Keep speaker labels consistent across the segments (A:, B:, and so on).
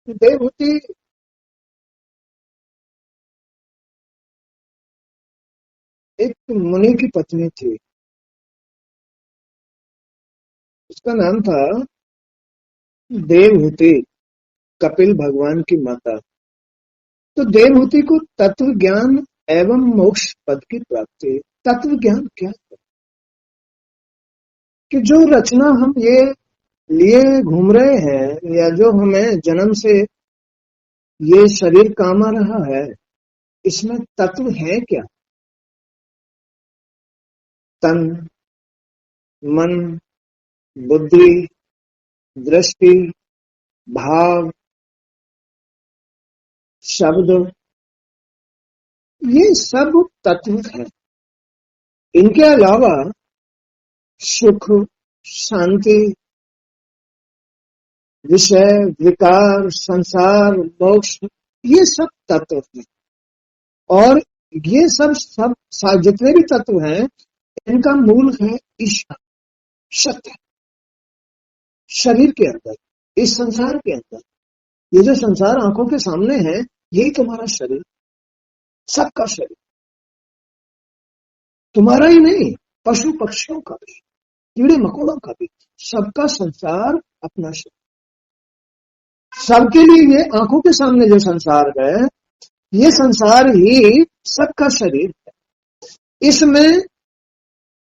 A: देवहूति एक मुनि की पत्नी थी, उसका नाम था देवहूति, कपिल भगवान की माता। तो देवहूति को तत्व ज्ञान एवं मोक्ष पद की प्राप्ति। तत्व ज्ञान क्या है? कि जो रचना हम ये लिए घूम रहे हैं, या जो हमें जन्म से ये शरीर काम आ रहा है, इसमें तत्व है क्या? तन, मन, बुद्धि, दृष्टि, भाव, शब्द, ये सब तत्व है। इनके अलावा सुख, शांति, विषय, विकार, संसार, मोक्ष, ये सब तत्व हैं। और ये सब जितने भी तत्व हैं, इनका मूल है ईश्वर, सत्य। शरीर के अंदर, इस संसार के अंदर, ये जो संसार आंखों के सामने है, यही तुम्हारा शरीर, सबका शरीर, तुम्हारा ही नहीं, पशु पक्षियों का भी, कीड़े मकोड़ों का भी, सबका संसार अपना शरीर। सबके लिए ये आंखों के सामने जो संसार है, ये संसार ही सबका शरीर है। इसमें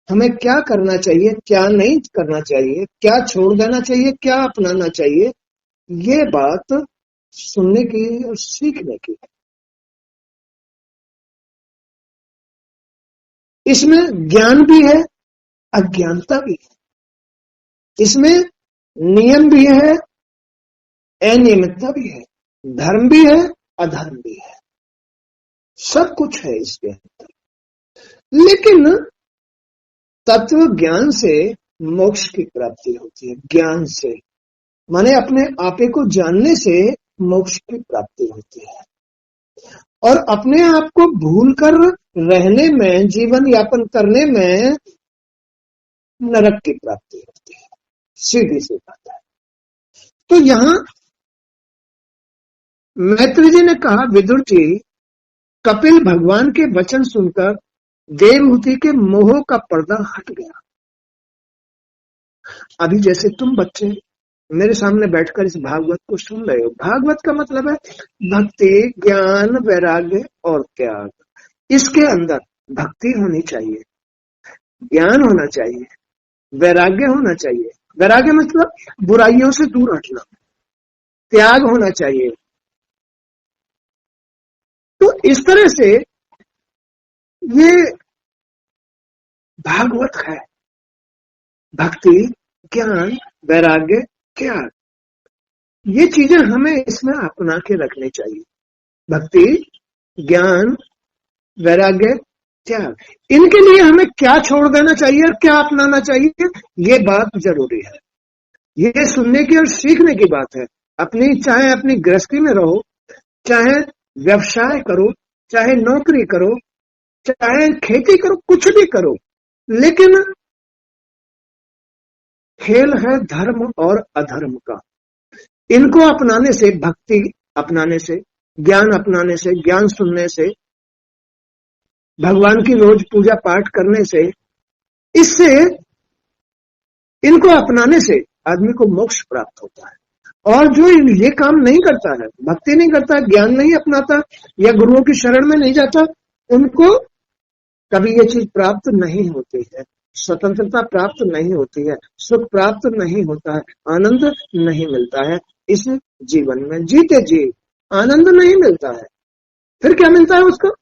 A: हमें क्या करना चाहिए, क्या नहीं करना चाहिए, क्या छोड़ देना चाहिए, क्या अपनाना चाहिए, ये बात सुनने की और सीखने की है। इसमें ज्ञान भी है, अज्ञानता भी है। इसमें नियम भी है, अनियमितता भी है, धर्म भी है, अधर्म भी है, सब कुछ है इसके अंदर। लेकिन तत्व ज्ञान से मोक्ष की प्राप्ति होती है। ज्ञान से माने अपने आपे को जानने से मोक्ष की प्राप्ति होती है। और अपने आप को भूलकर रहने में, जीवन यापन करने में नरक की प्राप्ति होती है। सीधी सी बात है। तो यहां मैत्री जी ने कहा, विदुर जी, कपिल भगवान के वचन सुनकर देवहूति के मोह का पर्दा हट गया। अभी जैसे तुम बच्चे मेरे सामने बैठकर इस भागवत को सुन रहे हो, भागवत का मतलब है भक्ति, ज्ञान, वैराग्य और त्याग। इसके अंदर भक्ति होनी चाहिए, ज्ञान होना चाहिए, वैराग्य होना चाहिए। वैराग्य मतलब बुराइयों से दूर हटना, त्याग होना चाहिए। तो इस तरह से ये भागवत है। भक्ति, ज्ञान, वैराग्य, त्याग, ये चीजें हमें इसमें अपना के रखनी चाहिए। भक्ति, ज्ञान, वैराग्य, त्याग, इनके लिए हमें क्या छोड़ देना चाहिए और क्या अपनाना चाहिए, ये बात जरूरी है। ये सुनने की और सीखने की बात है। चाहे अपनी गृहस्थी में रहो, चाहे व्यवसाय करो, चाहे नौकरी करो, चाहे खेती करो, कुछ भी करो, लेकिन खेल है धर्म और अधर्म का। इनको अपनाने से, भक्ति अपनाने से, ज्ञान अपनाने से, ज्ञान सुनने से, भगवान की रोज पूजा पाठ करने से, इससे, इनको अपनाने से आदमी को मोक्ष प्राप्त होता है। और जो ये काम नहीं करता है, भक्ति नहीं करता, ज्ञान नहीं अपनाता, या गुरुओं की शरण में नहीं जाता, उनको कभी ये चीज प्राप्त नहीं होती है। स्वतंत्रता प्राप्त नहीं होती है, सुख प्राप्त नहीं होता है, आनंद नहीं मिलता है। इस जीवन में जीते जी आनंद नहीं मिलता है। फिर क्या मिलता है उसको?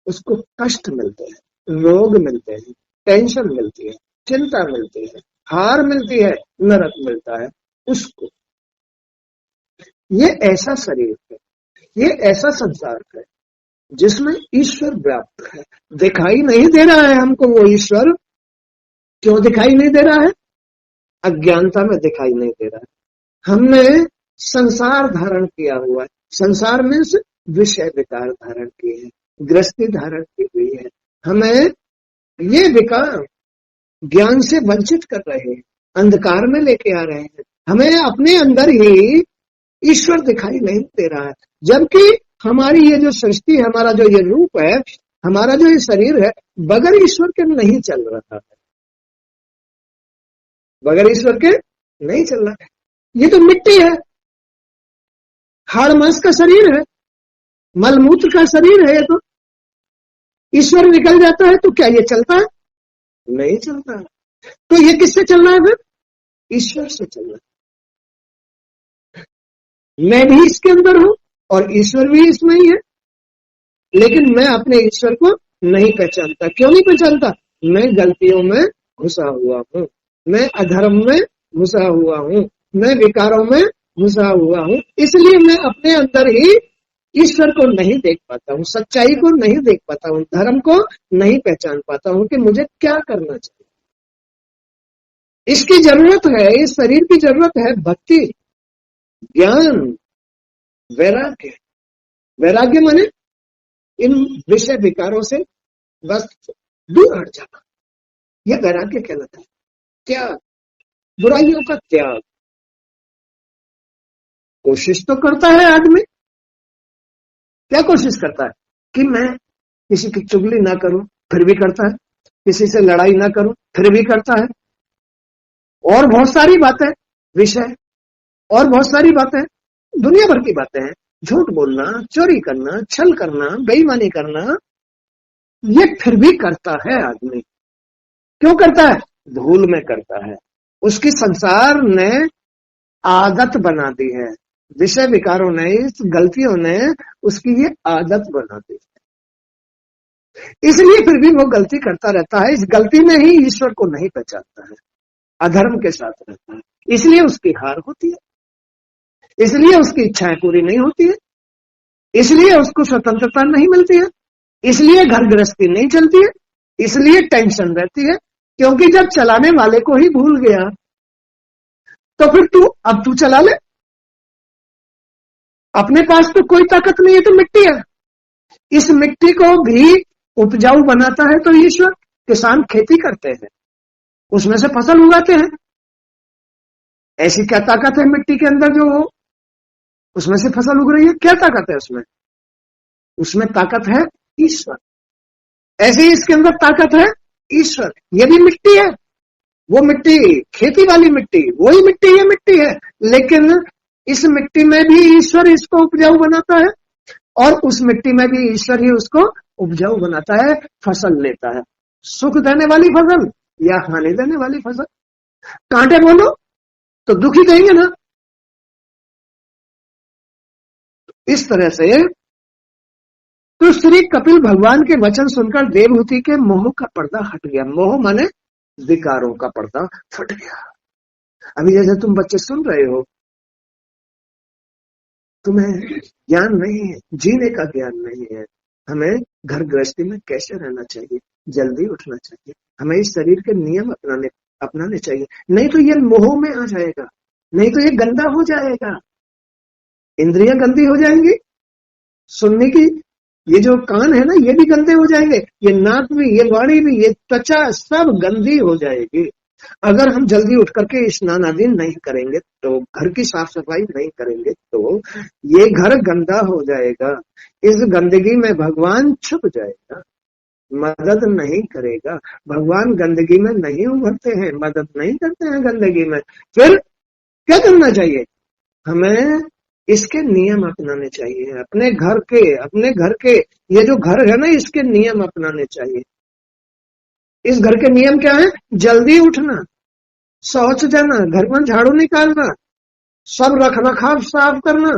A: उसको कष्ट मिलते हैं, रोग मिलते हैं, टेंशन मिलती है, चिंता मिलती है, हार मिलती है, नरक मिलता है उसको। ये ऐसा शरीर है, ये ऐसा संसार है जिसमें ईश्वर व्याप्त है। दिखाई नहीं दे रहा है हमको वो ईश्वर। क्यों दिखाई नहीं दे रहा है? अज्ञानता में दिखाई नहीं दे रहा है। हमने संसार धारण किया हुआ है। संसार में विषय विकार धारण किए हैं, गृहस्थी धारण की हुई है। हमें ये विकार ज्ञान से वंचित कर रहे हैं, अंधकार में लेके आ रहे हैं। हमें अपने अंदर ही ईश्वर दिखाई नहीं दे रहा है। जबकि हमारी ये जो सृष्टि है, हमारा जो ये रूप है, हमारा जो ये शरीर है, बगैर ईश्वर के नहीं चल रहा है, बगैर ईश्वर के नहीं चल रहा है। ये तो मिट्टी है, हाड़ मांस का शरीर है, मलमूत्र का शरीर है। ये तो ईश्वर निकल जाता है तो क्या ये चलता है? नहीं चलता है। तो ये किससे चल रहा है फिर? ईश्वर से चल रहा है। मैं भी इसके अंदर हूं और ईश्वर भी इसमें ही है, लेकिन मैं अपने ईश्वर को नहीं पहचानता। क्यों नहीं पहचानता? मैं गलतियों में घुसा हुआ हूं, मैं अधर्म में घुसा हुआ हूं, मैं विकारों में घुसा हुआ हूं। इसलिए मैं अपने अंदर ही ईश्वर को नहीं देख पाता हूं, सच्चाई को नहीं देख पाता हूं, धर्म को नहीं पहचान पाता हूं कि मुझे क्या करना चाहिए। इसकी जरूरत है, इस शरीर की जरूरत है भक्ति, ज्ञान, वैराग्य। वैराग्य माने इन विषय विकारों से बस दूर हट जाना, यह वैराग्य कहलाता है। त्याग, बुराइयों का त्याग। कोशिश तो करता है आदमी, क्या कोशिश करता है? कि मैं किसी की चुगली ना करूं, फिर भी करता है। किसी से लड़ाई ना करूं, फिर भी करता है। और बहुत सारी बातें, विषय, और बहुत सारी बातें, दुनिया भर की बातें हैं। झूठ बोलना, चोरी करना, छल करना, बेईमानी करना, ये फिर भी करता है आदमी। क्यों करता है? धूल में करता है। उसकी संसार ने आदत बना दी है, विषय विकारों ने, इस गलतियों ने उसकी ये आदत बना दी है। इसलिए फिर भी वो गलती करता रहता है। इस गलती में ही ईश्वर को नहीं पहचानता है, अधर्म के साथ रहता है। इसलिए उसकी हार होती है, इसलिए उसकी इच्छाएं पूरी नहीं होती है, इसलिए उसको स्वतंत्रता नहीं मिलती है, इसलिए घर गृहस्थी नहीं चलती है, इसलिए टेंशन रहती है। क्योंकि जब चलाने वाले को ही भूल गया तो फिर अब तू चला ले। अपने पास तो कोई ताकत नहीं है, तो मिट्टी है। इस मिट्टी को भी उपजाऊ बनाता है तो ईश्वर। किसान खेती करते हैं, उसमें से फसल उगाते हैं। ऐसी क्या ताकत है मिट्टी के अंदर जो उसमें से फसल उग रही है? क्या ताकत है उसमें? उसमें ताकत है ईश्वर। ऐसे ही इसके अंदर ताकत है ईश्वर। ये भी मिट्टी है, वो मिट्टी खेती वाली मिट्टी, वही मिट्टी ये मिट्टी है, लेकिन इस मिट्टी में भी ईश्वर इसको उपजाऊ बनाता है और उस मिट्टी में भी ईश्वर ही उसको उपजाऊ बनाता है, फसल लेता है। सुख देने वाली फसल या हानि देने वाली फसल? कांटे बोलो तो दुखी कहेंगे ना। इस तरह से तो श्री कपिल भगवान के वचन सुनकर देवहूति के मोह का पर्दा हट गया। मोह माने विकारों का पर्दा फट गया। अभी जैसे तुम बच्चे सुन रहे हो, तुम्हें ज्ञान नहीं है, जीने का ज्ञान नहीं है। हमें घर गृहस्थी में कैसे रहना चाहिए, जल्दी उठना चाहिए, हमें इस शरीर के नियम अपनाने चाहिए। नहीं तो ये मोह में आ जाएगा, नहीं तो ये गंदा हो जाएगा, इंद्रियां गंदी हो जाएंगी, सुनने की ये जो कान है ना, ये भी गंदे हो जाएंगे, ये नाक भी, ये वाणी भी, ये त्वचा सब गंदी हो जाएगी। अगर हम जल्दी उठ करके स्नान आदि नहीं करेंगे, तो घर की साफ सफाई नहीं करेंगे, तो ये घर गंदा हो जाएगा। इस गंदगी में भगवान छुप जाएगा, मदद नहीं करेगा। भगवान गंदगी में नहीं उभरते हैं, मदद नहीं करते हैं गंदगी में। फिर क्या करना चाहिए? हमें इसके नियम अपनाने चाहिए। अपने घर के ये जो घर है ना, इसके नियम अपनाने चाहिए। इस घर के नियम क्या है? जल्दी उठना, शौच जाना, घर में झाड़ू निकालना, सब रख रखाव साफ करना,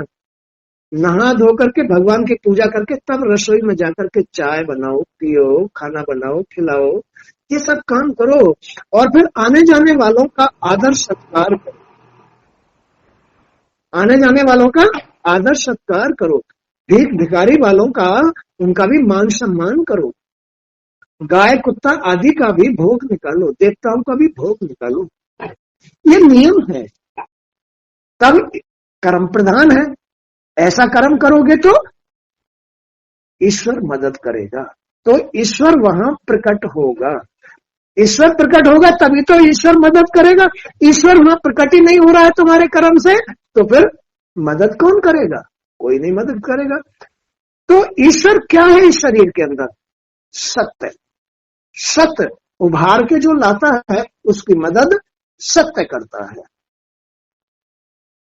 A: नहा धो करके भगवान की पूजा करके तब रसोई में जाकर के चाय बनाओ, पियो, खाना बनाओ, खिलाओ, ये सब काम करो। और फिर आने जाने वालों का आदर सत्कार करो, आने जाने वालों का आदर सत्कार करो। भीख भिखारी वालों का, उनका भी मान सम्मान करो। गाय कुत्ता आदि का भी भोग निकालो, देवताओं का भी भोग निकालो। ये नियम है, तब कर्म प्रधान है। ऐसा कर्म करोगे तो ईश्वर मदद करेगा, तो ईश्वर वहां प्रकट होगा। ईश्वर प्रकट होगा तभी तो ईश्वर मदद करेगा। ईश्वर वहां प्रकट ही नहीं हो रहा है तुम्हारे कर्म से, तो फिर मदद कौन करेगा? कोई नहीं मदद करेगा। तो ईश्वर क्या है इस शरीर के अंदर? सत्य। सत्य उभार के जो लाता है उसकी मदद सत्य करता है।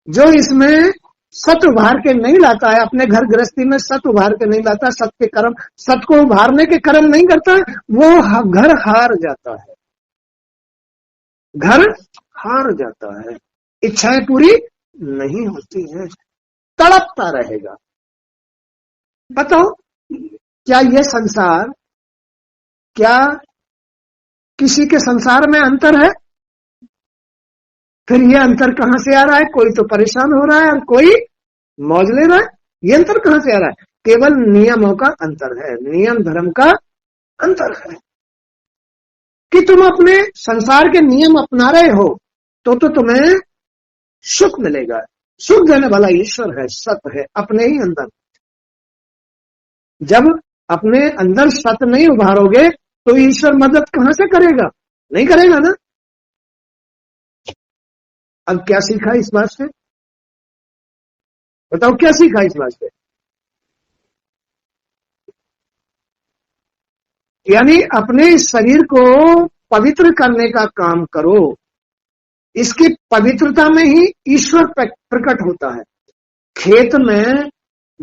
A: जो इसमें सत्य उभार के नहीं लाता है, अपने घर गृहस्थी में सत्य उभार के नहीं लाता, सत्य के कर्म, सत्य को उभारने के कर्म नहीं करता, वो घर हार जाता है। घर हार जाता है, इच्छाएं पूरी नहीं होती है, तड़पता रहेगा। बताओ, क्या ये संसार, क्या किसी के संसार में अंतर है? फिर ये अंतर कहां से आ रहा है? कोई तो परेशान हो रहा है और कोई मौज ले रहा है। ये अंतर कहां से आ रहा है? केवल नियमों का अंतर है, नियम धर्म का अंतर है। कि तुम अपने संसार के नियम अपना रहे हो तो तुम्हें सुख मिलेगा। सुख देने वाला ईश्वर है, सत्य है अपने ही अंदर। जब अपने अंदर सत्य नहीं उभारोगे तो ईश्वर मदद कहां से करेगा? नहीं करेगा ना। अब क्या सीखा इस बात से? बताओ क्या सीखा इस बात से? यानी अपने शरीर को पवित्र करने का काम करो। इसकी पवित्रता में ही ईश्वर प्रकट होता है। खेत में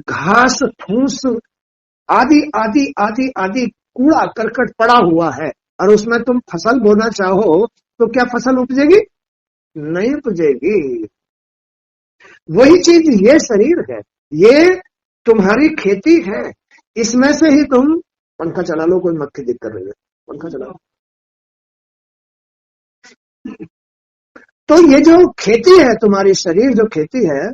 A: घास फूस आदि आदि आदि आदि कूड़ा करकट पड़ा हुआ है और उसमें तुम फसल बोना चाहो तो क्या फसल उपजेगी? नहीं उपजेगी। वही चीज ये शरीर है, ये तुम्हारी खेती है। इसमें से ही तुम, पंखा चला लो, कोई मक्खी दिख कर रही है, पंखा चलाओ। तो ये जो खेती है, तुम्हारी शरीर जो खेती है,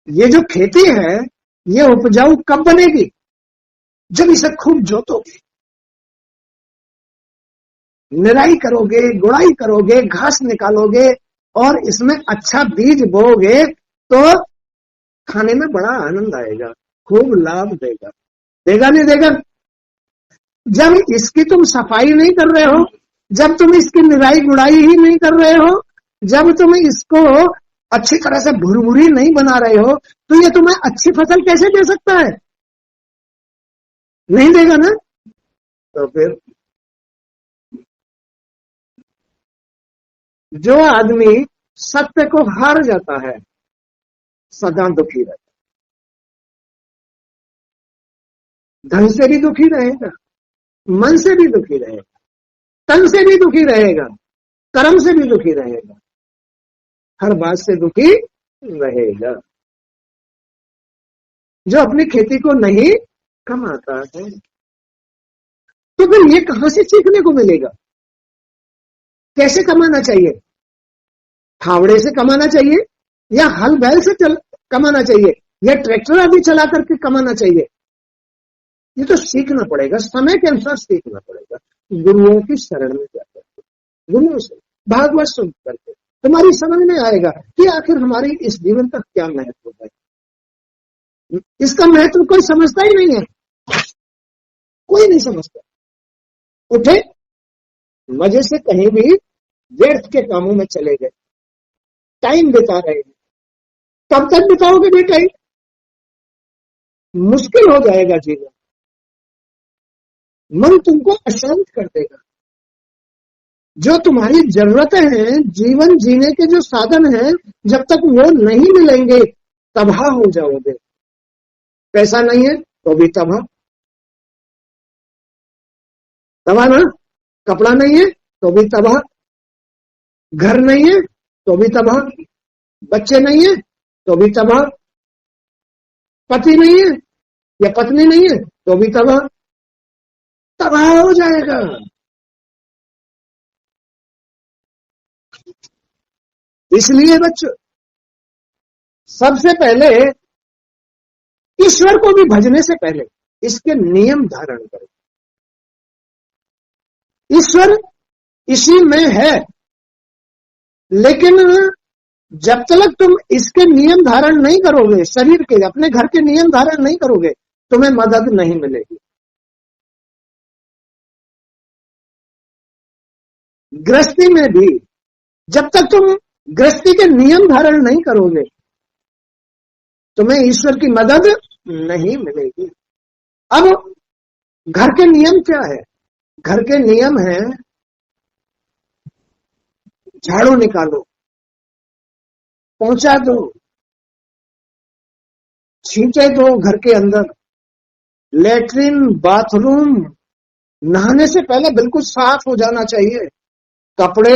A: ये जो खेती है, ये उपजाऊ कब बनेगी? जब इसे खूब जोतोगे, निराई करोगे, गुड़ाई करोगे, घास निकालोगे और इसमें अच्छा बीज बोओगे तो खाने में बड़ा आनंद आएगा, खूब लाभ देगा। देगा नहीं देगा? जब इसकी तुम सफाई नहीं कर रहे हो, जब तुम इसकी निराई गुड़ाई ही नहीं कर रहे हो, जब तुम इसको अच्छी तरह से भुरभुरी नहीं बना रहे हो, तो ये तुम्हें अच्छी फसल कैसे दे सकता है? नहीं देगा ना। तो फिर जो आदमी सत्य को हार जाता है सदा दुखी रहता है। धन से भी दुखी रहेगा, मन से भी दुखी रहेगा, तन से भी दुखी रहेगा, कर्म से भी दुखी रहेगा, हर बात से दुखी रहेगा। जो अपनी खेती को नहीं कमाता है, तो फिर ये कहां से सीखने को मिलेगा? कैसे कमाना चाहिए? फावड़े से कमाना चाहिए या हल बैल से कमाना चाहिए या ट्रैक्टर आदि चला करके कमाना चाहिए? ये तो सीखना पड़ेगा, समय के अनुसार सीखना पड़ेगा। गुरुओं की शरण में जाकर, गुरुओं से भागवत सुन करके तुम्हारी समझ में आएगा कि आखिर हमारी इस जीवन का क्या महत्व है। इसका महत्व कोई समझता ही नहीं है, कोई नहीं समझता। उठे, मजे से कहीं भी व्यर्थ के कामों में चले गए, टाइम बिता रहे हैं। कब तक बिताओगे बेटा? मुश्किल हो जाएगा जीवन, मन तुमको अशांत कर देगा। जो तुम्हारी जरूरतें हैं, जीवन जीने के जो साधन हैं, जब तक वो नहीं मिलेंगे तबाह हो जाओगे। पैसा नहीं है तो भी तबाह, तबाह ना। कपड़ा नहीं है तो भी तबाह, घर नहीं है तो भी तबाह, बच्चे नहीं है तो भी तबाह, पति नहीं है या पत्नी नहीं है तो भी तबाह, तबाह हो जाएगा। इसलिए बच्चों, सबसे पहले ईश्वर को भी भजने से पहले इसके नियम धारण करो। ईश्वर इसी में है, लेकिन जब तक तुम इसके नियम धारण नहीं करोगे, शरीर के, अपने घर के नियम धारण नहीं करोगे, तुम्हें मदद नहीं मिलेगी। गृहस्थी में भी जब तक तुम गृहस्थी के नियम धारण नहीं करोगे, तुम्हें ईश्वर की मदद नहीं मिलेगी। अब घर के नियम क्या है? घर के नियम है, झाड़ू निकालो, पहुंचा दो, छींटे दो घर के अंदर, लेटरिन बाथरूम नहाने से पहले बिल्कुल साफ हो जाना चाहिए, कपड़े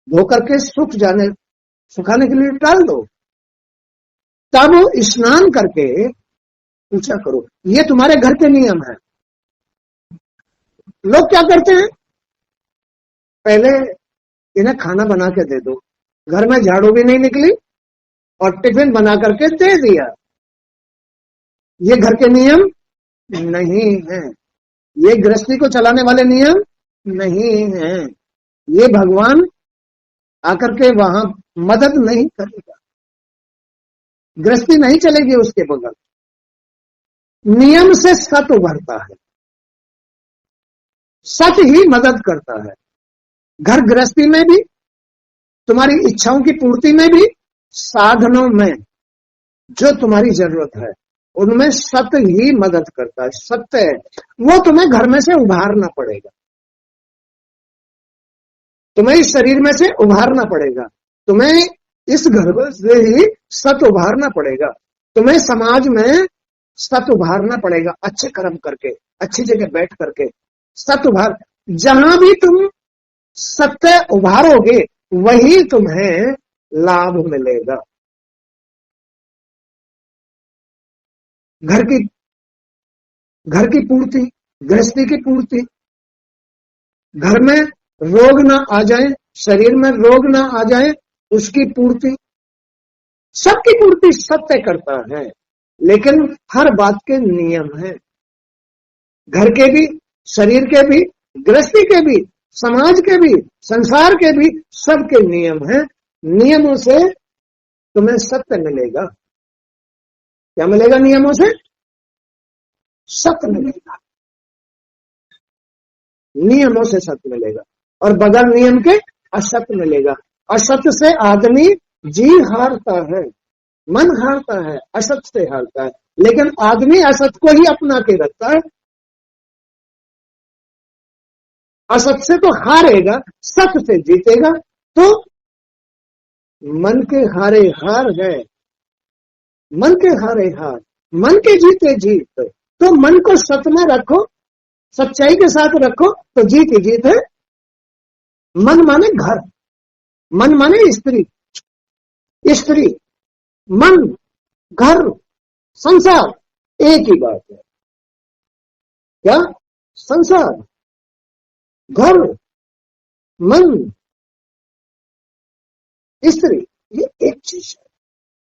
A: धो करके सुखाने के लिए डाल दो, तब स्नान करके पूजा करो। ये तुम्हारे घर के नियम है। लोग क्या करते हैं, पहले इन्हें खाना बना के दे दो, घर में झाड़ू भी नहीं निकली और टिफिन बना करके दे दिया। ये घर के नियम नहीं है, ये गृहस्थी को चलाने वाले नियम नहीं है। ये भगवान आकर के वहां मदद नहीं करेगा, गृहस्थी नहीं चलेगी उसके बगैर। नियम से सत उभरता है, सत ही मदद करता है। घर गृहस्थी में भी, तुम्हारी इच्छाओं की पूर्ति में भी, साधनों में जो तुम्हारी जरूरत है उनमें सत्य ही मदद करता है। सत्य है वो तुम्हें घर में से उभारना पड़ेगा, तुम्हें इस शरीर में से उभारना पड़ेगा, तुम्हें इस घर से ही सत्य उभारना पड़ेगा, तुम्हें समाज में सत्य उभारना पड़ेगा। अच्छे कर्म करके, अच्छी जगह बैठ करके सत्य उभार। जहां भी तुम सत्य उभारोगे वही तुम्हें लाभ मिलेगा। घर की पूर्ति, गृहस्थी की पूर्ति, घर में रोग ना आ जाए, शरीर में रोग ना आ जाए, उसकी पूर्ति, सबकी पूर्ति सत्य करता है। लेकिन हर बात के नियम है, घर के भी, शरीर के भी, गृहस्थी के भी, समाज के भी, संसार के भी, सबके नियम हैं। नियमों से तुम्हें सत्य मिलेगा। क्या मिलेगा? नियमों से सत्य मिलेगा, नियमों से सत्य मिलेगा, और बगैर नियम के असत्य मिलेगा। असत्य से आदमी जी हारता है, मन हारता है, असत्य से हारता है। लेकिन आदमी असत्य को ही अपना के रखता है, असत्य से तो हारेगा, सत्य से जीतेगा। तो मन के हारे हार है, मन के हारे हार, मन के जीते जीत। तो मन को सत्य में रखो, सच्चाई के साथ रखो, तो जीत ही जीत है। मन माने घर, मन माने स्त्री, स्त्री, मन, घर, संसार एक ही बात है। क्या? संसार, घर, मन, स्त्री, ये एक चीज है।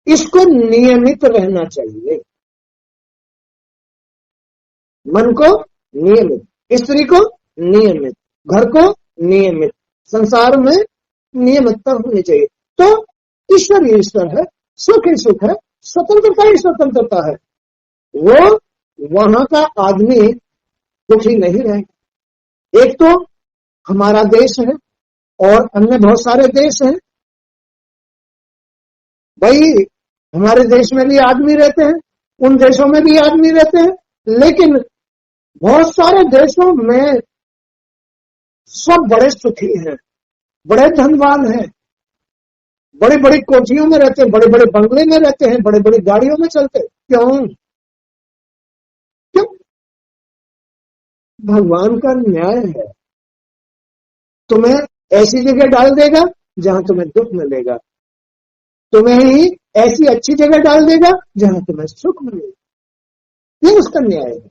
A: इसको नियमित रहना चाहिए। मन को नियमित, स्त्री को नियमित, घर को नियमित, संसार में नियमितता होनी चाहिए। तो ईश्वर ही ईश्वर है, सुख ही सुख है, स्वतंत्रता ही स्वतंत्रता है। वो वहां का आदमी दुखी नहीं रहेगा। एक तो हमारा देश है और अन्य बहुत सारे देश हैं। भाई हमारे देश में भी आदमी रहते हैं, उन देशों में भी आदमी रहते हैं, लेकिन बहुत सारे देशों में सब बड़े सुखी हैं, बड़े धनवान हैं, बड़ी बड़ी कोठियों में रहते हैं, बड़े बड़े बंगले में रहते हैं, बड़े बड़ी गाड़ियों में चलते हैं। क्यों? क्यों? भगवान का न्याय है। तुम्हें ऐसी जगह डाल देगा जहां तुम्हें दुख मिलेगा, तुम्हें ही ऐसी अच्छी जगह डाल देगा जहां तुम्हें सुख मिलेगा। ये उसका न्याय है।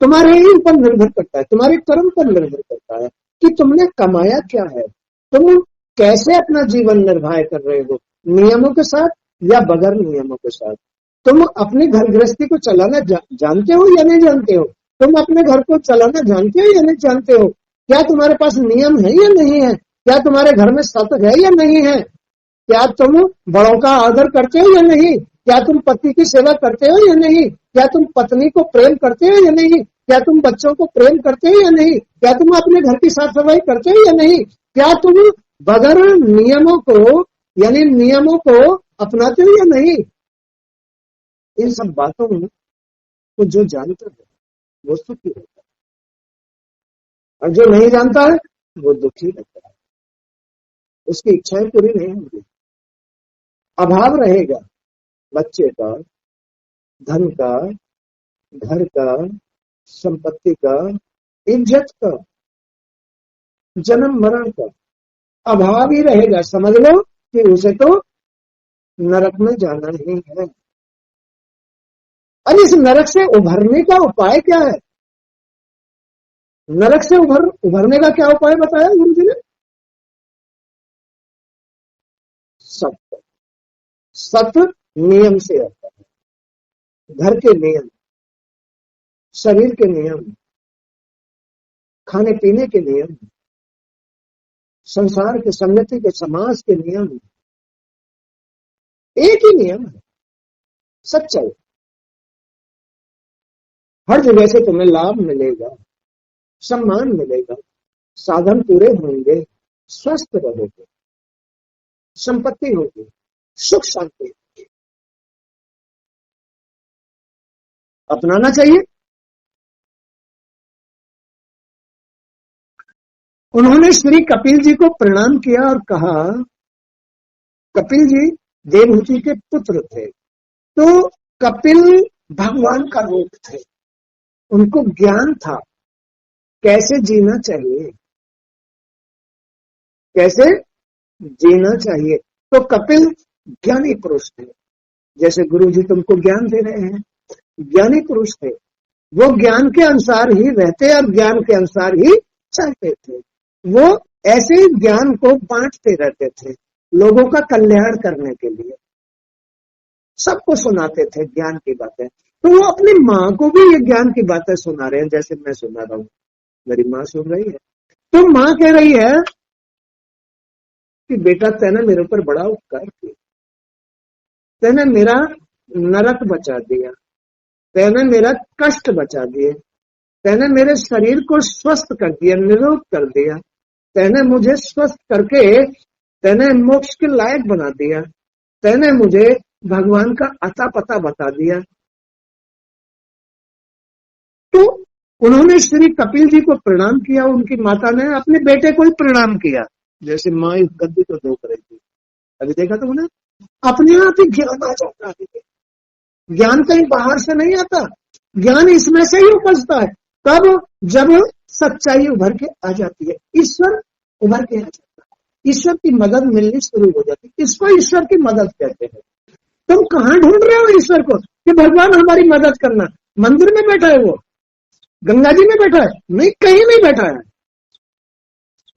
A: तुम्हारे ही ऊपर निर्भर करता है, तुम्हारे कर्म पर निर्भर करता है कि तुमने कमाया क्या है, तुम कैसे अपना जीवन निर्वाह कर रहे हो, नियमों के साथ या बगैर नियमों के साथ। तुम अपनी घर गृहस्थी को चलाना जानते हो या नहीं जानते हो? तुम अपने घर को चलाना जानते हो या नहीं जानते हो? क्या तुम्हारे पास नियम है या नहीं है? क्या तुम्हारे घर में सत्य है या नहीं है? क्या तुम बड़ों का आदर करते हो या नहीं? क्या तुम पति की सेवा करते हो या नहीं? क्या तुम पत्नी को प्रेम करते हो या नहीं? क्या तुम बच्चों को प्रेम करते हो या नहीं? क्या तुम अपने घर की साफ सफाई करते हो या नहीं? क्या तुम बगैर नियमों को, यानी नियमों को अपनाते हो या नहीं? इन सब बातों को जो जानता है वो सुखी होता है, और जो नहीं जानता है वो दुखी रहता है, उसकी इच्छाएं पूरी नहीं होंगी, अभाव रहेगा बच्चे का, धन का, घर का, संपत्ति का, इज्जत का, जन्म मरण का अभाव ही रहेगा। समझ लो कि उसे तो नरक में जाना ही है। अब इस नरक से उभरने का उपाय क्या है? नरक से उभरने का क्या उपाय बताया गुरु जी ने? सत्य। सत्य नियम से आता है। घर के नियम, शरीर के नियम, खाने पीने के नियम, संसार के, संगति के, समाज के नियम, एक ही नियम है, सच्चाई। हर जगह से तुम्हें लाभ मिलेगा, सम्मान मिलेगा, साधन पूरे होंगे, स्वस्थ रहोगे, संपत्ति होगी, सुख शांति अपनाना चाहिए। उन्होंने श्री कपिल जी को प्रणाम किया और कहा, कपिल जी देवहूति के पुत्र थे, तो कपिल भगवान का रूप थे, उनको ज्ञान था कैसे जीना चाहिए, कैसे जीना चाहिए। तो कपिल ज्ञानी पुरुष थे, जैसे गुरु जी तुमको ज्ञान दे रहे हैं, ज्ञानी पुरुष थे। वो ज्ञान के अनुसार ही रहते और ज्ञान के अनुसार ही चलते थे। वो ऐसे ही ज्ञान को बांटते रहते थे, लोगों का कल्याण करने के लिए सबको सुनाते थे ज्ञान की बातें। तो वो अपनी माँ को भी ये ज्ञान की बातें सुना रहे हैं, जैसे मैं सुना रहा हूँ, मेरी माँ सुन रही है। तो माँ कह रही है कि बेटा तैने मेरे ऊपर बड़ा उपकार किया, तैने मेरा नरक बचा दिया, तैने मेरा कष्ट बचा दिए, तैने मेरे शरीर को स्वस्थ कर दिया, निरोग कर दिया, तैने मुझे स्वस्थ करके तैने मोक्ष के लायक बना दिया, तैने मुझे भगवान का अता पता बता दिया। तो उन्होंने श्री कपिल जी को प्रणाम किया, उनकी माता ने अपने बेटे को ही प्रणाम किया, जैसे माँ इस गद्दी को धोक रही थी। अभी देखा तो उन्हें अपने आप ही ज्ञान आ जाता है। ज्ञान कहीं बाहर से नहीं आता, ज्ञान इसमें से ही उपजता है। कब? जब सच्चाई उभर के आ जाती है, ईश्वर उभर के आ जाता है, ईश्वर की मदद मिलनी शुरू हो जाती है। इसको ईश्वर की मदद कहते हैं। तुम कहां ढूंढ रहे हो ईश्वर को कि भगवान हमारी मदद करना? मंदिर में बैठा है वो, गंगा जी में बैठा है? नहीं, कहीं नहीं बैठा है,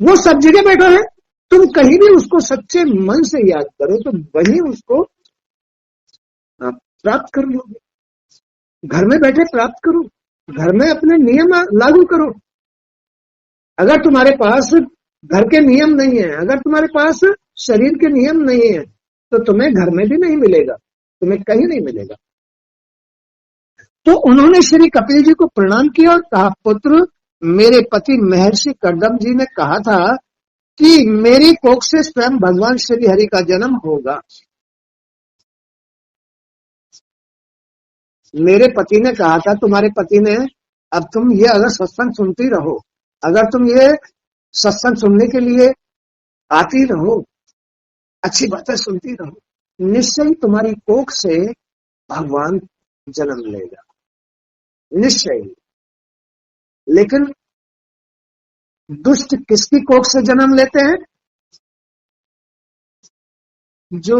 A: वो सब जगह बैठा है। तुम कहीं भी उसको सच्चे मन से याद करो तो वही उसको आप प्राप्त कर लोगे। घर में बैठे प्राप्त करो, घर में अपने नियम लागू करो। अगर तुम्हारे पास घर के नियम नहीं है, अगर तुम्हारे पास शरीर के नियम नहीं है, तो तुम्हें घर में भी नहीं मिलेगा, तुम्हें कहीं नहीं मिलेगा। तो उन्होंने श्री कपिल जी को प्रणाम किया और कहा, पुत्र, मेरे पति महर्षि कर्दम जी ने कहा था कि मेरी कोख से स्वयं भगवान श्री हरि का जन्म होगा। मेरे पति ने कहा था, तुम्हारे पति ने, अब तुम ये अगर सत्संग सुनती रहो, अगर तुम ये सत्संग सुनने के लिए आती रहो, अच्छी बातें सुनती रहो, निश्चय ही तुम्हारी कोख से भगवान जन्म लेगा, निश्चय। लेकिन दुष्ट किसकी कोख से जन्म लेते हैं? जो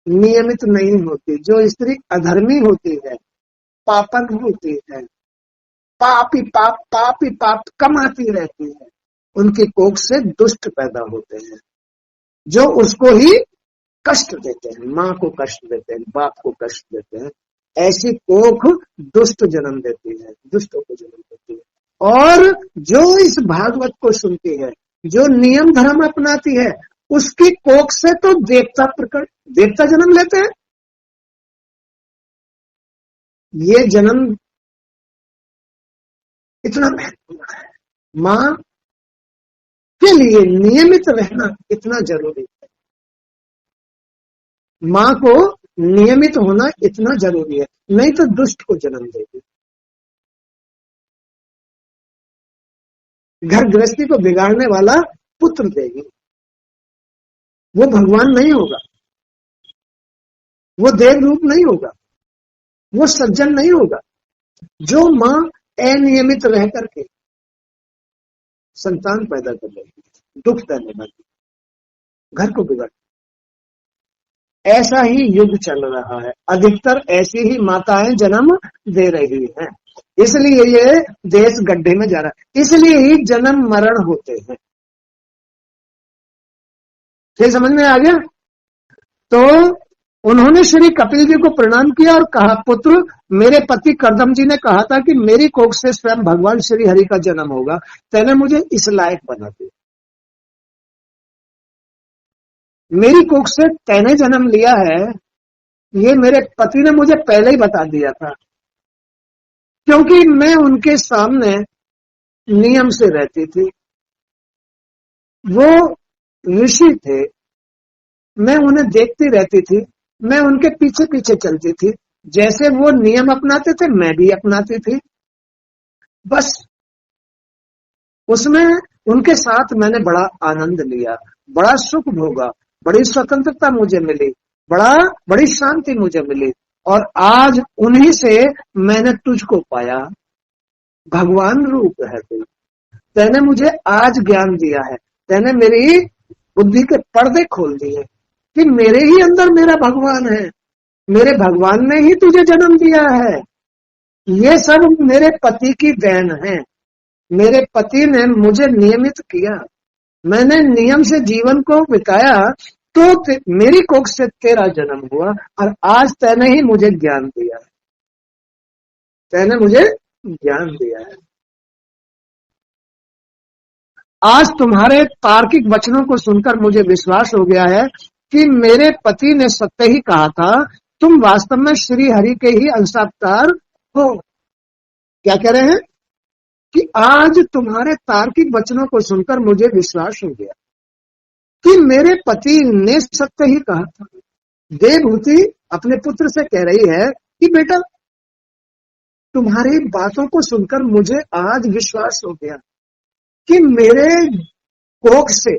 A: नियमित नहीं होती, जो स्त्री अधर्मी होती है, पापन होती है, पापी पाप कमाती रहती है, उनकी कोख से दुष्ट पैदा होते हैं, जो उसको ही कष्ट देते हैं, माँ को कष्ट देते हैं, बाप को कष्ट देते हैं। ऐसी कोख दुष्ट जन्म देती है, दुष्टों को जन्म देती है। और जो इस भागवत को सुनती है, जो नियम धर्म अपनाती है, उसकी कोख से तो देवता जन्म लेते हैं। ये जन्म इतना महत्वपूर्ण है। मां के लिए नियमित रहना इतना जरूरी है। मां को नियमित होना इतना जरूरी है, नहीं तो दुष्ट को जन्म देगी। घर गृहस्थी को बिगाड़ने वाला पुत्र देगी। वो भगवान नहीं होगा, वो देव रूप नहीं होगा, वो सज्जन नहीं होगा। जो मां अनियमित रह करके संतान पैदा कर लेगी, दुख देने वाली, घर को बिगाड़, ऐसा ही युग चल रहा है। अधिकतर ऐसी ही माताएं जन्म दे रही हैं, इसलिए ये देश गड्ढे में जा रहा है, इसलिए ही जन्म मरण होते हैं। फिर समझ में आ गया? तो उन्होंने श्री कपिल जी को प्रणाम किया और कहा, पुत्र, मेरे पति करदम जी ने कहा था कि मेरी कोख से स्वयं भगवान श्री हरि का जन्म होगा, तेने मुझे इस लायक बना दिया। मेरी कोख से तैने जन्म लिया है, ये मेरे पति ने मुझे पहले ही बता दिया था, क्योंकि मैं उनके सामने नियम से रहती थी। वो ऋषि थे, मैं उन्हें देखती रहती थी, मैं उनके पीछे पीछे चलती थी, जैसे वो नियम अपनाते थे मैं भी अपनाती थी। बस उसमें उनके साथ मैंने बड़ा आनंद लिया, बड़ा सुख भोगा, बड़ी स्वतंत्रता मुझे मिली, बड़ी शांति मुझे मिली। और आज उन्हीं से मैंने तुझको पाया। भगवान रूप है तू, तैने मुझे आज ज्ञान दिया है, तैने मेरी बुद्धि के पर्दे खोल दिए कि मेरे ही अंदर मेरा भगवान है, मेरे भगवान ने ही तुझे जन्म दिया है। ये सब मेरे पति की देन है। मेरे पति ने मुझे नियमित किया, मैंने नियम से जीवन को बिताया, तो मेरी कोख से तेरा जन्म हुआ और आज तैने ही मुझे ज्ञान दिया है, तैने मुझे ज्ञान दिया है। आज तुम्हारे तार्किक वचनों को सुनकर मुझे विश्वास हो गया है कि मेरे पति ने सत्य ही कहा था, तुम वास्तव में श्री हरि के ही अंशावतार हो। क्या कह रहे हैं कि आज तुम्हारे तार्किक वचनों को सुनकर मुझे विश्वास हो गया कि मेरे पति ने सत्य ही कहा था। देवहूति अपने पुत्र से कह रही है कि बेटा, तुम्हारी बातों को सुनकर मुझे आज विश्वास हो गया कि मेरे कोख से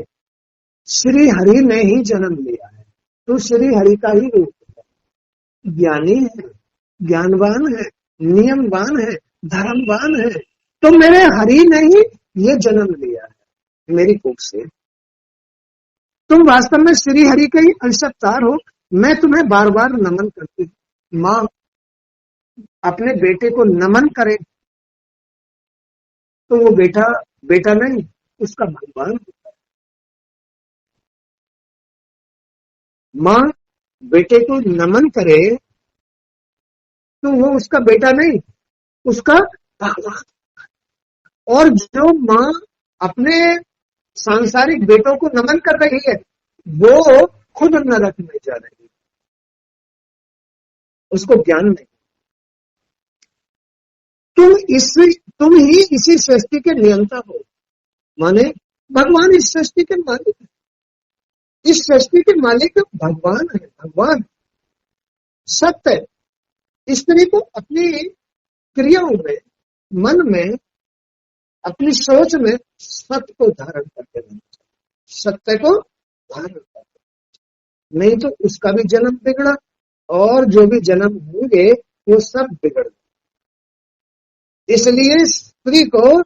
A: श्री हरि ने ही जन्म लिया है। तो श्री हरि का ही रूप है, ज्ञानी है, ज्ञानवान है, नियमवान है, धर्मवान है। तो मेरे हरि ने ही ये जन्म लिया है मेरी कोख से। तुम वास्तव में श्री हरि के ही अंशावतार हो। मैं तुम्हें बार बार नमन करती हूँ। माँ अपने बेटे को नमन करे तो वो बेटा नहीं, उसका भगवान होता है। माँ बेटे को नमन करे तो वो उसका बेटा नहीं, उसका भगवान। और जो माँ अपने सांसारिक बेटों को नमन कर रही है, वो खुद नरक में जा रही है, उसको ज्ञान नहीं। तुम ही इसी सृष्टि के नियंता हो, माने भगवान इस सृष्टि के मालिक है। इस सृष्टि के मालिक भगवान है। भगवान सत्य, स्त्री को अपनी क्रियाओं में, मन में, अपनी सोच में सत्य को धारण करके रहना चाहिए, सत्य को धारण करके, नहीं तो उसका भी जन्म बिगड़ा और जो भी जन्म होंगे वो सब बिगड़। इसलिए स्त्री को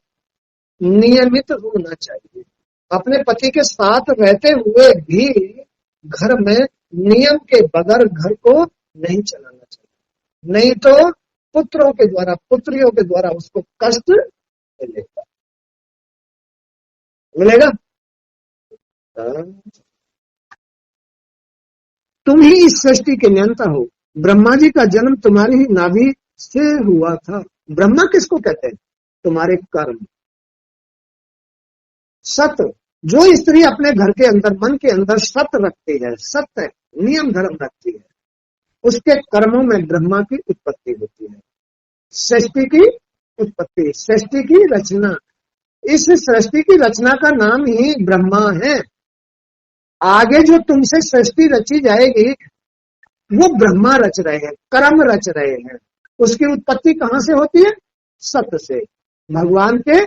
A: नियमित होना चाहिए। अपने पति के साथ रहते हुए भी घर में नियम के बगैर घर को नहीं चलाना चाहिए, नहीं तो पुत्रों के द्वारा, पुत्रियों के द्वारा उसको कष्ट मिलेगा। तुम ही इस सृष्टि के नियंता हो। ब्रह्मा जी का जन्म तुम्हारी ही नाभि से हुआ था। ब्रह्मा किसको कहते हैं? तुम्हारे कर्म। सत्य, जो स्त्री अपने घर के अंदर, मन के अंदर सत्य रखती है, सत्य नियम धर्म रखती है, उसके कर्मों में ब्रह्मा की उत्पत्ति होती है, सृष्टि की उत्पत्ति, सृष्टि की रचना। इस सृष्टि की रचना का नाम ही ब्रह्मा है। आगे जो तुमसे सृष्टि रची जाएगी वो ब्रह्मा रच रहे हैं, कर्म रच रहे हैं। उसकी उत्पत्ति कहां से होती है? सत से, भगवान के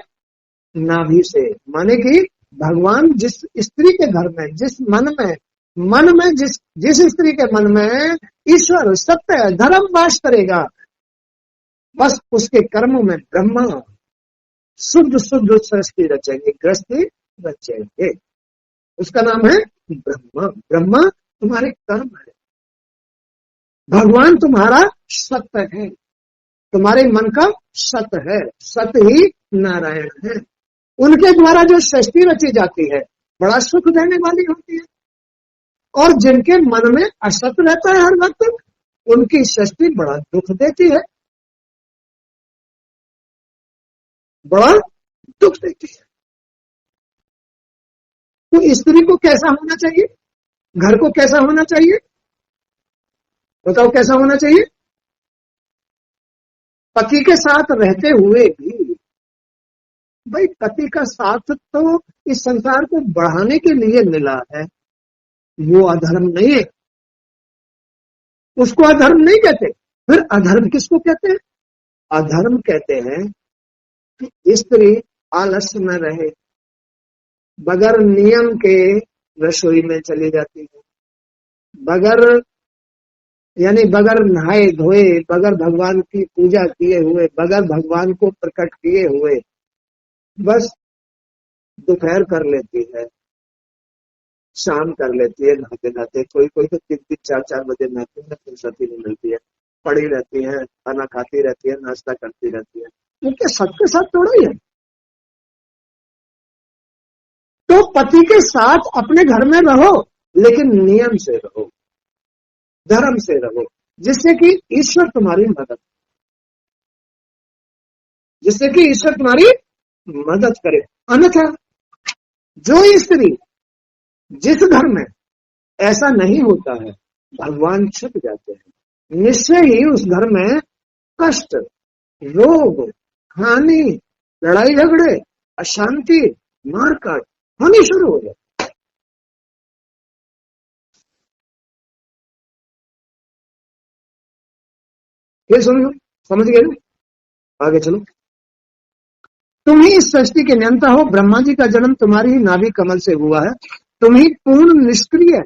A: नाभि से। माने कि भगवान जिस स्त्री के घर में, जिस मन में जिस स्त्री के मन में ईश्वर सत्य धर्म वास करेगा, बस उसके कर्मों में ब्रह्मा शुद्ध शुद्ध सृष्टि रचेंगे, गृहस्थी रचेंगे। उसका नाम है ब्रह्मा। ब्रह्मा तुम्हारे कर्म है, भगवान तुम्हारा सत्य है, तुम्हारे मन का सत्य है, सत्य ही नारायण है। उनके द्वारा जो सृष्टि रची जाती है बड़ा सुख देने वाली होती है, और जिनके मन में असत रहता है हर वक्त, उनकी सृष्टि बड़ा दुख देती है, बड़ा दुख देती है। तो स्त्री को कैसा होना चाहिए? घर को कैसा होना चाहिए? बताओ कैसा होना चाहिए? पति के साथ रहते हुए भी, भाई पति का साथ तो इस संसार को बढ़ाने के लिए मिला है, वो अधर्म नहीं है, उसको अधर्म नहीं कहते। फिर अधर्म किसको कहते हैं? अधर्म कहते हैं कि स्त्री आलस्य में रहे, बगैर नियम के रसोई में चली जाती है, बगैर यानी बगैर नहाए धोए, बगैर भगवान की पूजा किए हुए, बगैर भगवान को प्रकट किए हुए बस दोपहर कर लेती है, शाम कर लेती है नहाते नहाते। कोई कोई तो 3-4 बजे नहाती है, फुर्सत ही नहीं मिलती है, पड़ी रहती है, खाना खाती रहती है, नाश्ता करती रहती है। वो क्या सबके साथ थोड़ा ही है? तो पति के साथ अपने घर में रहो, लेकिन नियम से रहो, धर्म से रहो, जिससे कि ईश्वर तुम्हारी मदद, जिससे कि ईश्वर तुम्हारी मदद करे। अन्यथा जो स्त्री जिस घर में ऐसा नहीं होता है, भगवान छुप जाते हैं, निश्चय ही उस घर में कष्ट, रोग, हानि, लड़ाई झगड़े, अशांति, मारकाट होनी शुरू हो जाए। ये सुनो, समझ गए ना? आगे चलो। तुम ही इस सृष्टि के नियंता हो, ब्रह्मा जी का जन्म तुम्हारी ही नाभि कमल से हुआ है। तुम ही पूर्ण निष्क्रिय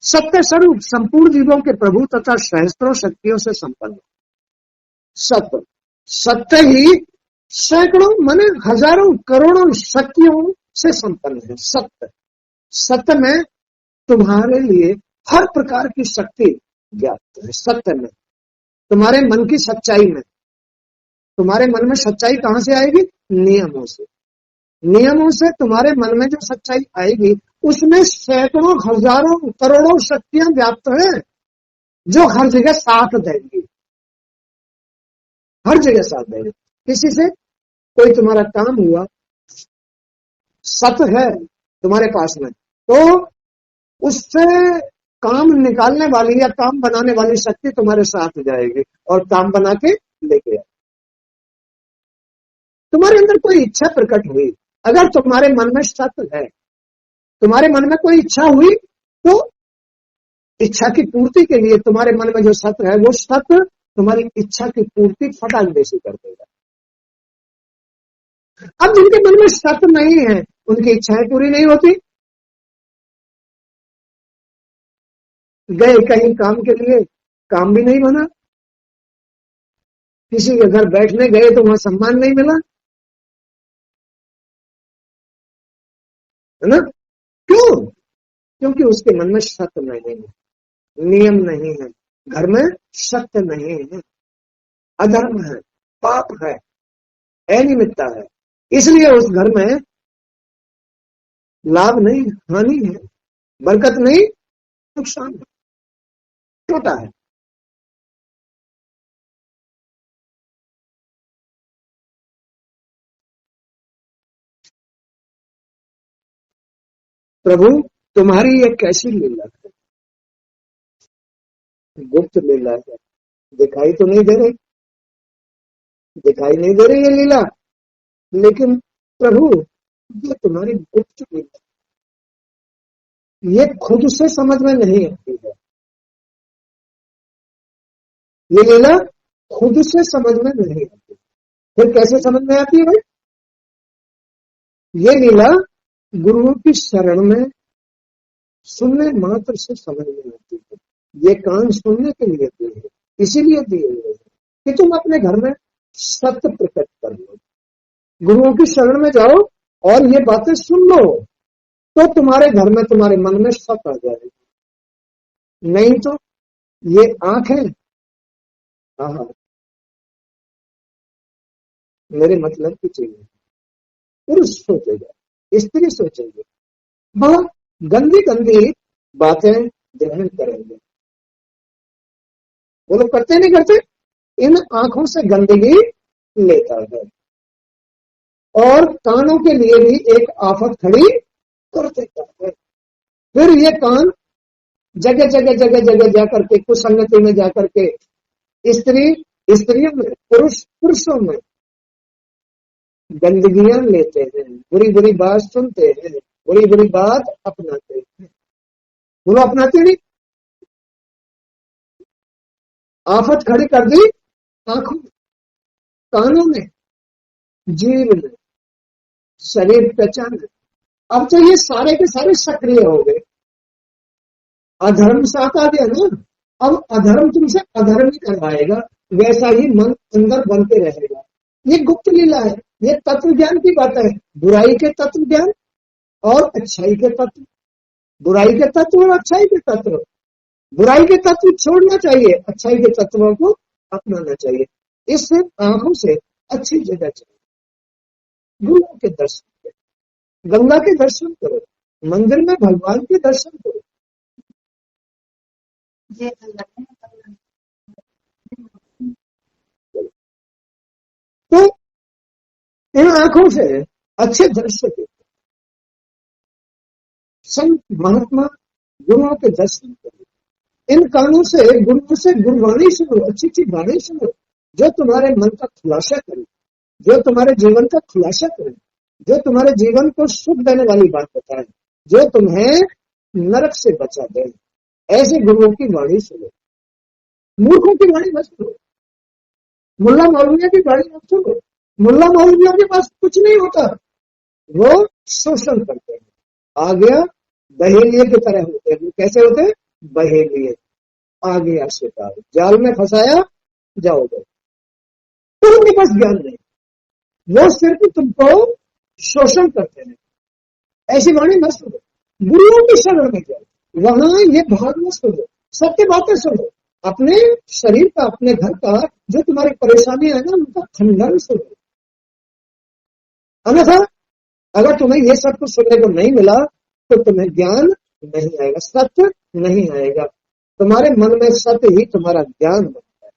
A: सत्य स्वरूप संपूर्ण जीवों के प्रभु तथा सहस्त्रों शक्तियों से संपन्न। सत्य, सत्य ही सैकड़ों माने हजारों करोड़ों शक्तियों से संपन्न है। सत्य, सत्य में तुम्हारे लिए हर प्रकार की शक्ति व्याप्त है। सत्य में, तुम्हारे मन की सच्चाई में, तुम्हारे मन में सच्चाई कहां से आएगी? नियमों से। नियमों से तुम्हारे मन में जो सच्चाई आएगी, उसमें सैकड़ों हजारों करोड़ों शक्तियां व्याप्त हैं, जो हर जगह साथ देंगी, हर जगह साथ देंगे। किसी से कोई तुम्हारा काम हुआ, सत्य है तुम्हारे पास में, तो उससे काम निकालने वाली या काम बनाने वाली शक्ति तुम्हारे साथ जाएगी और काम बना के लेके आए। तुम्हारे अंदर कोई इच्छा प्रकट हुई, अगर तुम्हारे मन में सत्य है, तुम्हारे मन में कोई इच्छा हुई, तो इच्छा की पूर्ति के लिए तुम्हारे मन में जो सत्य है, वो सत्य तुम्हारी इच्छा की पूर्ति फटाक देसी कर देगा। अब जिनके मन में सत्य नहीं है, उनकी इच्छाएं पूरी नहीं होती। गए कहीं काम के लिए, काम भी नहीं बना, किसी के घर बैठने गए तो वहां सम्मान नहीं मिला, है ना? क्यों? क्योंकि उसके मन में सत्य नहीं है, नियम नहीं है, घर में सत्य नहीं है, अधर्म है, पाप है, अनियमितता है। इसलिए उस घर में लाभ नहीं, हानि है, बरकत नहीं, नुकसान है, छोटा है। प्रभु तुम्हारी ये कैसी लीला है? गुप्त लीला है, दिखाई तो नहीं दे रही, दिखाई नहीं दे रही है लीला, लेकिन प्रभु ये तुम्हारी गुप्त लीला, ये खुद से समझ में नहीं आती है। ये लीला खुद से समझ में नहीं आती, फिर कैसे समझ में आती है भाई? ये लीला गुरुओं की शरण में सुनने मात्र से समझ में आती है। ये कान सुनने के लिए दिए हैं, इसीलिए दिए हुए हैं कि तुम अपने घर में सत्य प्रकट कर लो, गुरुओं की शरण में जाओ और ये बातें सुन लो, तो तुम्हारे घर में, तुम्हारे मन में सत्य आ जाएगा। नहीं तो ये आंखें, हाँ मेरे मतलब की चीज, पुरुष सोचेगा, स्त्री सोचेंगे, बहुत गंदी गंदी बातें ग्रहण करेंगे। वो लोग करते नहीं करते, इन आंखों से गंदगी लेता है और कानों के लिए भी एक आफत खड़ी कर देता है। फिर ये कान जगह जगह जगह जगह जाकर के, कुसंगति में जाकर के स्त्रियों में, पुरुषों में गंदगियां लेते हैं, बुरी बुरी बात सुनते हैं, बुरी बुरी बात अपनाते हैं। वो अपनाते नहीं, आफत खड़ी कर दी आंखों में, कानों में, जीव में, शरीर त्वचा में। अब तो ये सारे के सारे सक्रिय हो गए, अधर्म साथ आ गया ना। अब अधर्म तुमसे अधर्म ही करवाएगा, वैसा ही मन अंदर बनते रहेगा। ये गुप्त लीला है, ये तत्व ज्ञान की बात है। बुराई के तत्व ज्ञान और अच्छाई के तत्व, बुराई के तत्व और अच्छाई के तत्व। बुराई के तत्व छोड़ना चाहिए, अच्छाई के तत्वों को अपनाना चाहिए। इससे आंखों से अच्छी जगह चाहिए, गुरुओं के दर्शन करो, गंगा के दर्शन करो, मंदिर में भगवान के दर्शन करो। तो इन आंखों से अच्छे दृश्य देखो, संत महात्मा गुरुओं के दर्शन करो। इन कानों से गुरुओं से गुरुवाणी सुनो, अच्छी अच्छी वाणी सुनो, जो तुम्हारे मन का खुलासा करे, जो तुम्हारे जीवन का खुलासा करे, जो तुम्हारे जीवन को सुख देने वाली बात बताए, जो तुम्हें नरक से बचा दे। ऐसे गुरुओं की वाणी सुनो, मूर्खों की वाणी मत सुनो, मुल्ला मौलवियों की वाणी मत सुनो। मुल्ला मौलवियों के पास कुछ नहीं होता, वो शोषण करते हैं। आ गया बहेलिए की तरह होते हैं। कैसे होते हैं? बहेलिए। आ गया शिकार, जाल में फंसाया, जाओगे। तो उनके पास ज्ञान नहीं, वो सिर्फ तुमको शोषण करते हैं। ऐसी वाणी मत सुनो, गुरुओं की शरण में जाओ, वहां ये भाग मत सुनो, सत्य बातें सुनो। अपने शरीर का, अपने घर का जो तुम्हारी परेशानी है ना, उनका खंडन सुनो। अन्यथा अगर तुम्हें ये सब कुछ सुनने को नहीं मिला तो तुम्हें ज्ञान नहीं आएगा, सत्य नहीं आएगा। तुम्हारे मन में सत्य ही तुम्हारा ज्ञान बनता है।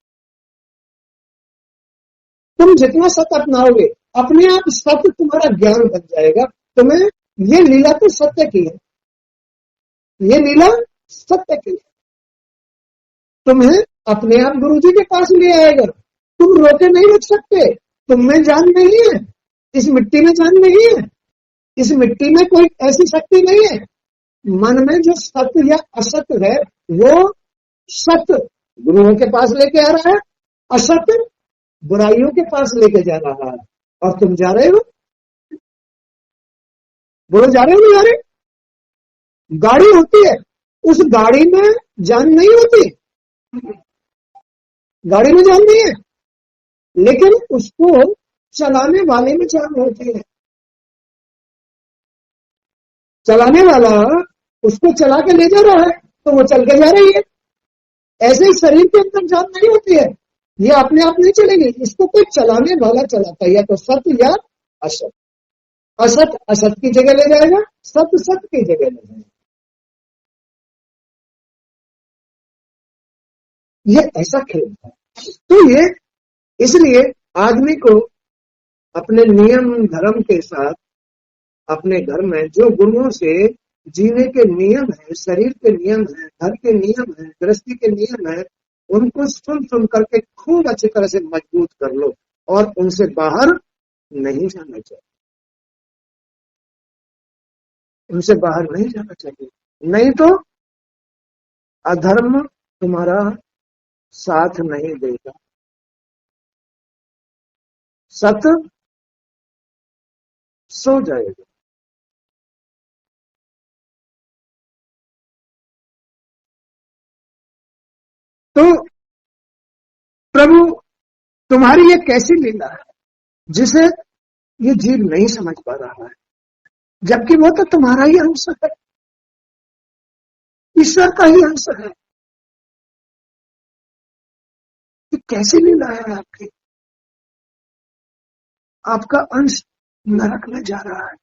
A: तुम जितना सत्य अपनाओगे, अपने आप सत्य तुम्हारा ज्ञान बन जाएगा। तुम्हें ये लीला तो सत्य की है, ये लीला सत्य की है। तुम्हें अपने आप गुरु जी के पास ले आएगा, तुम रोके नहीं रख सकते। तुम में जान नहीं है, इस मिट्टी में जान नहीं है, इस मिट्टी में कोई ऐसी शक्ति नहीं है। मन में जो सत्य या असत्य है, वो सत्य गुरुओं के पास लेके आ रहा है, असत्य बुराइयों के पास लेके जा रहा है। और तुम जा रहे हो, बोलो जा रहे हो नहीं जा रहे? गाड़ी होती है, उस गाड़ी में जान नहीं होती, गाड़ी में जान नहीं है, लेकिन उसको चलाने वाले में जान होती है। चलाने वाला उसको चला के ले जा रहा है, तो वो चल के जा रही है। ऐसे ही शरीर के अंदर जान नहीं होती है, ये अपने आप नहीं चलेगी, इसको कोई चलाने वाला चलाता है, या तो सत्य या असत। असत असत की जगह ले जाएगा, सत्य सत्य की जगह ले जाएगा। ये ऐसा खेल है। तो ये इसलिए आदमी को अपने नियम धर्म के साथ, अपने घर में जो गुरुओं से जीने के नियम है, शरीर के नियम है, घर के नियम है, गृहस्थी के नियम है, उनको सुन सुन करके खूब अच्छी तरह से मजबूत कर लो। और उनसे बाहर नहीं जाना चाहिए, उनसे बाहर नहीं जाना चाहिए। नहीं तो अधर्म तुम्हारा साथ नहीं देगा, सत सो जाएगा। तो प्रभु तुम्हारी ये कैसी लीला है जिसे ये जीव नहीं समझ पा रहा है, जबकि वो तो तुम्हारा ही अंश है, ईश्वर का ही अंश है। ये कैसी लीला है आपकी? आपका अंश नरक में जा रहा है,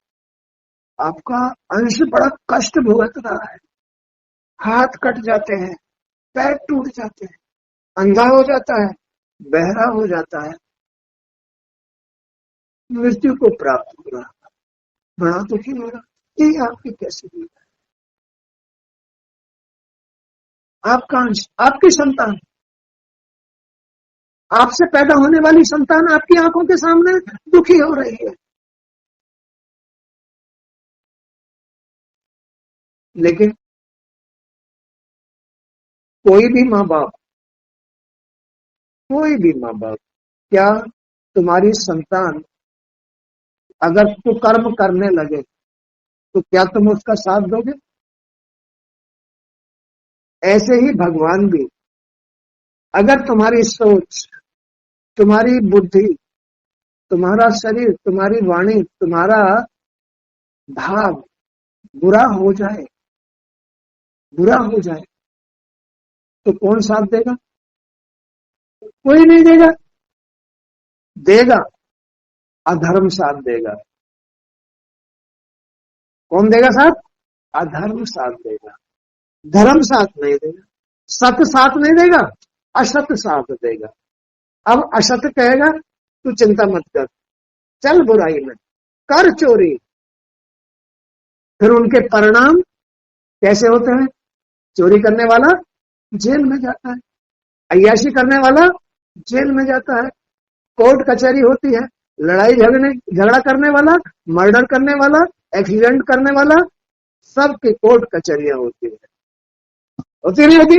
A: आपका अंश बड़ा कष्ट भुगत रहा है, हाथ कट जाते हैं, पैर टूट जाते हैं, अंधा हो जाता है, बहरा हो जाता है, मृत्यु को प्राप्त हो रहा है, बड़ा दुखी हो रहा। ये आपकी कैसी लीला है? आपका अंश, आपकी संतान, आपसे पैदा होने वाली संतान आपकी आंखों के सामने दुखी हो रही है, लेकिन कोई भी माँ बाप, कोई भी माँ बाप, क्या तुम्हारी संतान अगर कुकर्म करने लगे तो क्या तुम उसका साथ दोगे? ऐसे ही भगवान भी, अगर तुम्हारी सोच, तुम्हारी बुद्धि, तुम्हारा शरीर, तुम्हारी वाणी, तुम्हारा भाव बुरा हो जाए, बुरा हो जाए, तो कौन साथ देगा? कोई नहीं देगा। देगा अधर्म साथ देगा। कौन देगा साथ? अधर्म साथ देगा, धर्म साथ नहीं देगा, सत साथ नहीं देगा, असत साथ देगा। अब असत कहेगा तू चिंता मत कर, चल बुराई में, कर चोरी, फिर उनके परिणाम कैसे होते हैं? चोरी करने वाला जेल में जाता है, अय्याशी करने वाला जेल में जाता है, कोर्ट कचहरी होती है, लड़ाई झगड़ा करने वाला, मर्डर करने वाला, एक्सीडेंट करने वाला, सबकी कोर्ट कचहरियां होती है, होती नहीं होती?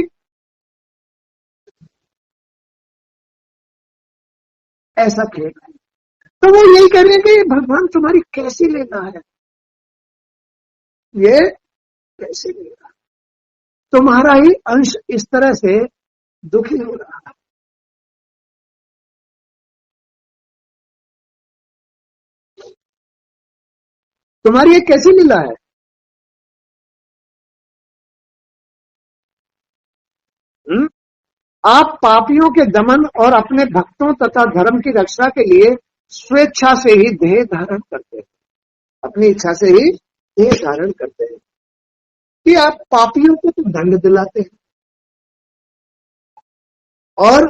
A: ऐसा खेल है। तो वो यही कह रहे हैं कि भगवान तुम्हारी कैसी लीला है, ये कैसी लीला, तुम्हारा ही अंश इस तरह से दुखी हो रहा है। तुम्हारी ये कैसी लीला है? आप पापियों के दमन और अपने भक्तों तथा धर्म की रक्षा के लिए स्वेच्छा से ही देह धारण करते हैं, अपनी इच्छा से ही देह धारण करते हैं कि आप पापियों को तो दंड दिलाते हैं, और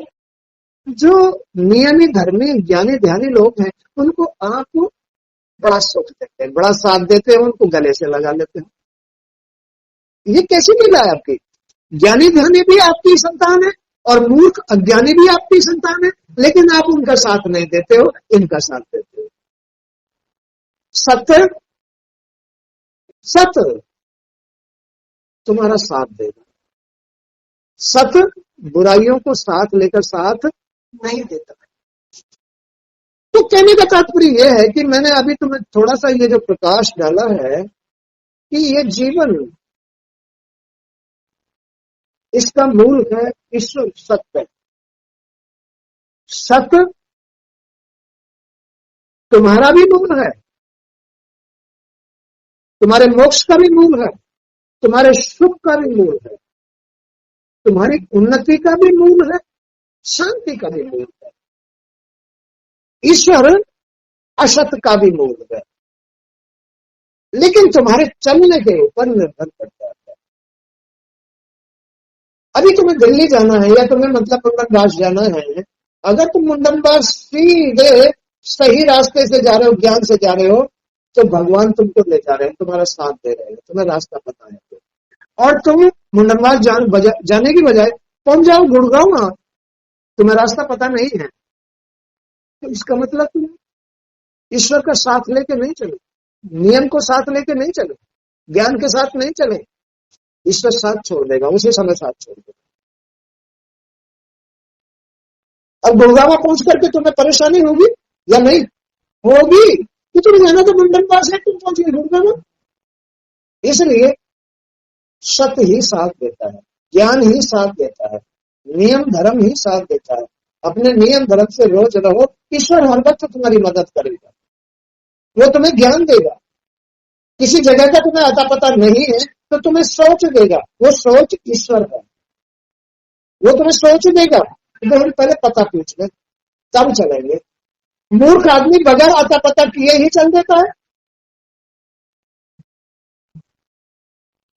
A: जो नियमी धर्मी ज्ञानी ध्यानी लोग हैं उनको आप बड़ा सुख देते हैं, बड़ा साथ देते हैं, उनको गले से लगा लेते हैं। ये कैसी लीला है आपकी? ज्ञानी ध्यानी भी आपकी संतान है और मूर्ख अज्ञानी भी आपकी संतान है, लेकिन आप उनका साथ नहीं देते हो, इनका साथ देते हो। सत्य, सत्य तुम्हारा साथ देगा, सत्य बुराइयों को साथ लेकर साथ नहीं देता। तो कहने का तात्पर्य यह है कि मैंने अभी तुम्हें थोड़ा सा ये जो प्रकाश डाला है कि ये जीवन, इसका मूल है ईश्वर सत्य। सत्य तुम्हारा भी मूल है, तुम्हारे मोक्ष का भी मूल है, तुम्हारे सुख का भी मूल है, तुम्हारी उन्नति का भी मूल है, शांति का भी मूल है। ईश्वर असत का भी मूल है, लेकिन तुम्हारे चलने के ऊपर निर्भर करता है। अभी तुम्हें दिल्ली जाना है या तुम्हें मतलब मुंडनबास जाना है, अगर तुम मुंडनबास सीधे सही रास्ते से जा रहे हो, ज्ञान से जा रहे हो, तो भगवान तुमको ले जा रहे हैं, तुम्हारा साथ दे रहे हैं, तुम्हें रास्ता पता है, और तुम मुंडनबास जाने की बजाय पहुंच जाओ गुड़गांव, तुम्हें रास्ता पता नहीं है, तो इसका मतलब तुम ईश्वर का साथ लेके नहीं चले, नियम को साथ लेके नहीं चले, ज्ञान के साथ नहीं चले, ईश्वर साथ छोड़ देगा, उसी समय साथ छोड़ देगा। अब गुड़गावा पहुंच करके तुम्हें परेशानी होगी या नहीं होगी? कि तुम्हें जाना तो मुंडन पास है, तुम पहुंच गए गुड़गावा। इसलिए सत्य ही साथ देता है, ज्ञान ही साथ देता है, नियम धर्म ही साथ देता है। अपने नियम धर्म से रोज रहो, ईश्वर हर वक्त तुम्हारी मदद करेगा, वो तुम्हें ज्ञान देगा। किसी जगह का तुम्हें अता पता नहीं है तो तुम्हें सोच देगा, वो सोच ईश्वर है, वो तुम्हें सोच देगा। तो हम पहले पता पूछ लें तब चलेंगे। मूर्ख आदमी बगैर अता पता किए ही चल देता है।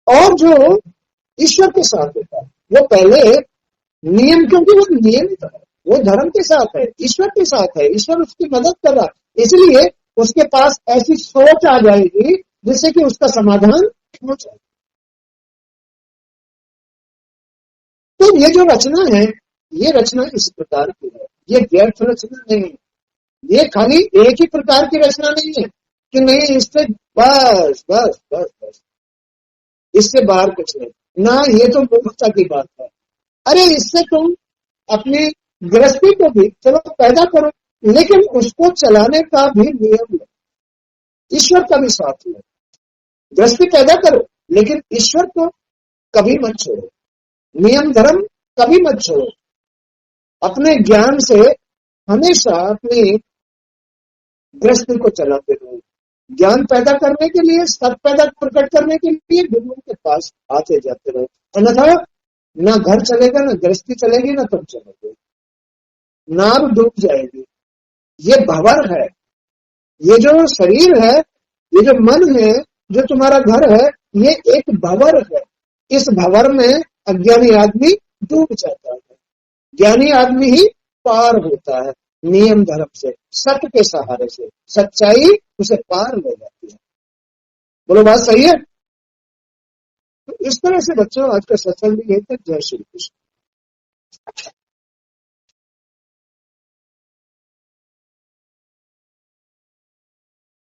A: और जो ईश्वर के साथ होता है वो पहले नियम, क्योंकि वो नियमित है, वो धर्म के साथ है, ईश्वर के साथ है, ईश्वर उसकी मदद कर रहा है, इसलिए उसके पास ऐसी सोच आ जाएगी जिससे कि उसका समाधान हो जाए। तो ये जो रचना है, ये रचना इस प्रकार की है, ये व्यर्थ रचना नहीं है, ये खाली एक ही प्रकार की रचना नहीं है कि नहीं इससे बस बस बस बस इससे बाहर कुछ नहीं ना, ये तो मूर्खता की बात है। अरे इससे तुम अपनी गृहस्थी को भी चलो पैदा करो, लेकिन उसको चलाने का भी नियम है, ईश्वर का भी साथ है। गृहस्थी पैदा करो लेकिन ईश्वर को कभी मत छोड़ो, नियम धर्म कभी मत छोड़ो। अपने ज्ञान से हमेशा अपनी गृहस्थी को चलाते रहो। ज्ञान पैदा करने के लिए, सत्य पैदा प्रकट करने के लिए गुरुओं के पास आते जाते रहो, अन्यथा ना घर चलेगा, ना गृहस्थी चलेगी, ना तुम चलोगे, नाव डूब जाएगी। ये भंवर है, ये जो शरीर है, ये जो मन है, जो तुम्हारा घर है, ये एक भंवर है। इस भंवर में अज्ञानी आदमी डूब जाता है, ज्ञानी आदमी ही पार होता है नियम धर्म से, सत्य के सहारे से। सच्चाई उसे पार ले जाती है। बोलो बात सही है? तो इस तरह से बच्चों आज का सत्संग भी यही तक। जय श्री कृष्ण।